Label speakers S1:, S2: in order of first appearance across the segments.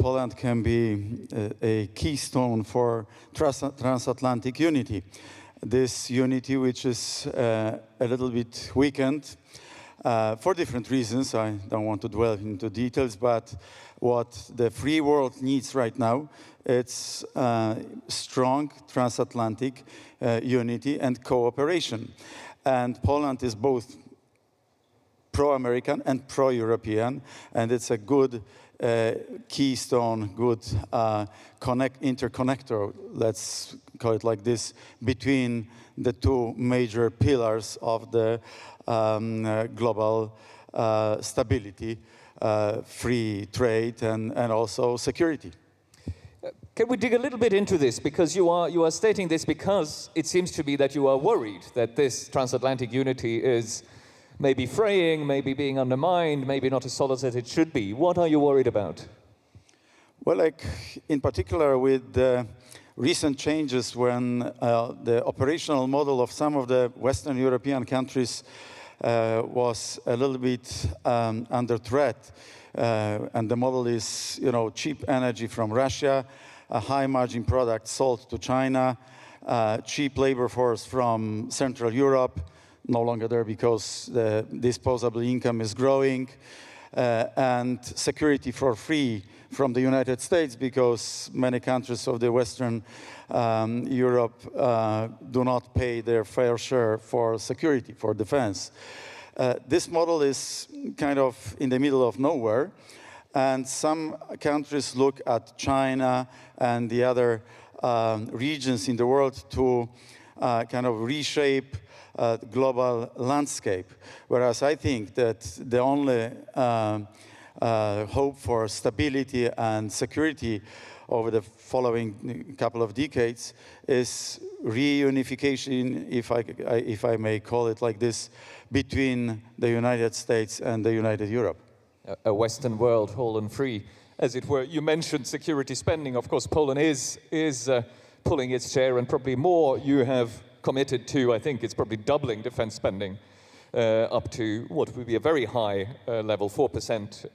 S1: Poland can be a keystone for transatlantic unity. This unity, which is a little bit weakened for different reasons. I don't want to dwell into details, but what the free world needs right now, it's strong transatlantic unity and cooperation. And Poland is both pro-American and pro-European, and it's a good keystone, good interconnector, let's call it like this, between the two major pillars of the global stability, free trade, and also security.
S2: Can we dig a little bit into this? Because you are stating this because it seems to be that you are worried that this transatlantic unity is maybe fraying, maybe being undermined, maybe not as solid as it should be. What are you worried about?
S1: Well, like in particular with the recent changes when the operational model of some of the Western European countries was a little bit under threat. And the model is, cheap energy from Russia, a high margin product sold to China, cheap labor force from Central Europe, no longer there because the disposable income is growing, and security for free from the United States because many countries of the Western Europe do not pay their fair share for security, for defense. This model is kind of in the middle of nowhere, and some countries look at China and the other regions in the world to kind of reshape global landscape, whereas I think that the only hope for stability and security over the following couple of decades is reunification, if I may call it like this, between the United States and the United Europe.
S2: A Western world whole and free, as it were. You mentioned security spending. Of course, Poland is pulling its share, and probably more. You have committed to, I think it's probably doubling defense spending up to what would be a very high level, 4%,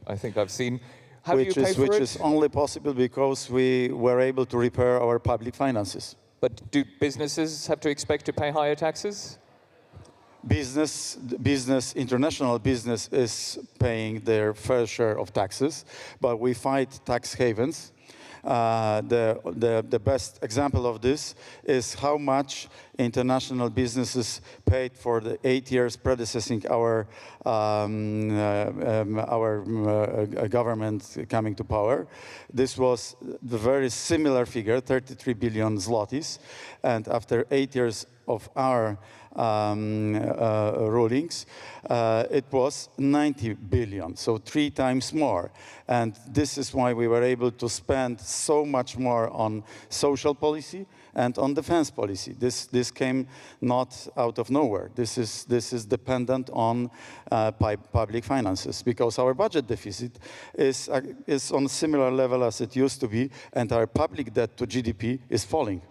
S2: I think I've seen.
S1: Which is only possible because we were able to repair our public finances.
S2: But do businesses have to expect to pay higher taxes?
S1: International business is paying their fair share of taxes, but we fight tax havens. The best example of this is how much international businesses paid for the 8 years predecessing our government coming to power. This was the very similar figure, 33 billion zlotys, and after 8 years of our rulings, it was 90 billion, so 3 times more. And this is why we were able to spend so much more on social policy and on defense policy. This came not out of nowhere. This is dependent on public finances, because our budget deficit is on a similar level as it used to be, and our public debt to GDP is falling.